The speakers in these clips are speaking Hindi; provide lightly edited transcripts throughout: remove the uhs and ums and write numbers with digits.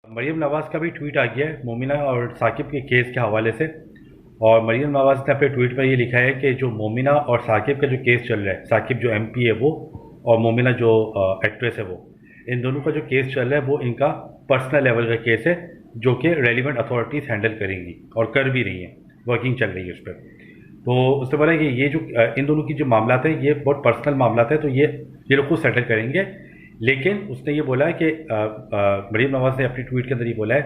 मरीम नवाज़ का भी ट्वीट आ गया है मोमिना और साकिब के केस के हवाले से। और मरीम नवाज़ ने अपने ट्वीट पर ये लिखा है कि जो मोमिना और साकिब का जो केस चल रहा है, साकिब जो एमपी है वो और मोमिना जो एक्ट्रेस है वो, इन दोनों का जो केस चल रहा है वो इनका पर्सनल लेवल का केस है, जो कि रेलिवेंट अथॉरिटीज़ हैंडल करेंगी और कर भी रही हैं, वर्किंग चल रही है उस पर। तो उसने बोला कि ये जो इन दोनों की जो मामलात हैं ये बहुत पर्सनल मामलात हैं, तो ये लोग खुद सेटल करेंगे। लेकिन उसने ये बोला है कि मरीम नवाज़ ने अपनी ट्वीट के अंदर ये बोला है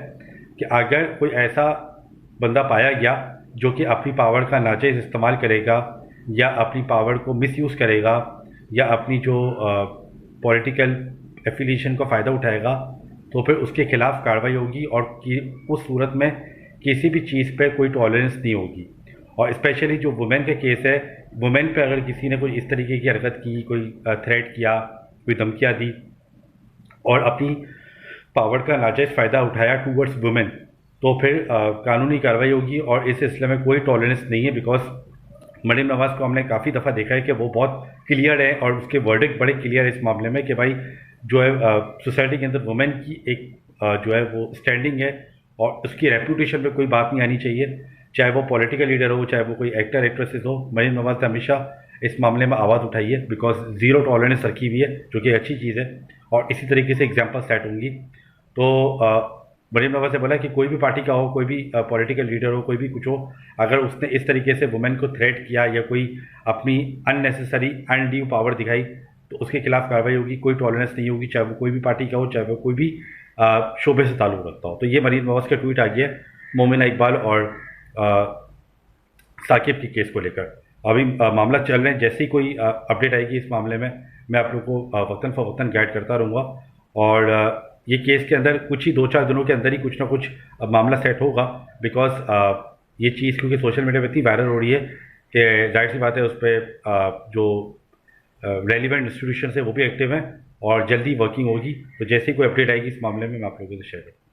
कि अगर कोई ऐसा बंदा पाया गया जो कि अपनी पावर का नाजायज़ इस्तेमाल करेगा या अपनी पावर को मिसयूज़ करेगा या अपनी जो पॉलिटिकल एफिलिएशन का फ़ायदा उठाएगा, तो फिर उसके खिलाफ कार्रवाई होगी और कि उस सूरत में किसी भी चीज़ पर कोई टॉलरेंस नहीं होगी। और स्पेशली जो वुमेन का केस है, वुमेन पे अगर किसी ने कोई इस तरीके की हरकत की, कोई थ्रेट किया, कोई धमकियाँ दी और अपनी पावर का नाजायज़ फ़ायदा उठाया टूवर्ड्स वुमेन, तो फिर कानूनी कार्रवाई होगी और इस सिलसिले में कोई टॉलरेंस नहीं है। बिकॉज मरीम नवाज़ को हमने काफ़ी दफ़ा देखा है कि वो बहुत क्लियर है और उसके वर्डिक्ट बड़े क्लियर है इस मामले में कि भाई जो है सोसाइटी के अंदर वुमेन की एक जो है वो स्टैंडिंग है और उसकी रेपूटेशन पे कोई बात नहीं आनी चाहिए, चाहे वो पॉलिटिकल लीडर हो, चाहे वो कोई एक्टर एक्ट्रेसेस हो। मरीम नवाज़ ने हमेशा इस मामले में आवाज़ उठाई है बिकॉज ज़ीरो टॉलरेंस रखी हुई है, जो कि अच्छी चीज़ है और इसी तरीके से एग्जाम्पल सेट होंगी। तो मरीम नवाज़ ने बोला कि कोई भी पार्टी का हो, कोई भी पॉलिटिकल लीडर हो, कोई भी कुछ हो, अगर उसने इस तरीके से वुमेन को थ्रेट किया या कोई अपनी अननेसेसरी अनड्यू पावर दिखाई, तो उसके खिलाफ कार्रवाई होगी, कोई टॉलरेंस नहीं होगी, चाहे वो कोई भी पार्टी का हो, चाहे वो कोई भी शोबे से ताल्लुक़ रखता हो। तो ये मरीम नवाज़ का ट्वीट आ गया है मोमिना इकबाल और साकिब के केस को लेकर। अभी मामला चल रहे हैं, जैसे ही कोई अपडेट आएगी इस मामले में मैं आप लोग को वक्तन फ़वक्तन गाइड करता रहूँगा। और ये केस के अंदर कुछ ही 2-4 दिनों के अंदर ही कुछ ना कुछ मामला सेट होगा। बिकॉज ये चीज़ क्योंकि सोशल मीडिया पर इतनी वायरल हो रही है कि जाहिर सी बात है उस पर जो रेलिवेंट इंस्टीट्यूशन है वो भी एक्टिव हैं और जल्दी वर्किंग होगी। तो जैसे ही कोई अपडेट आएगी इस मामले में मैं आप लोगों से शेयर करूँगा।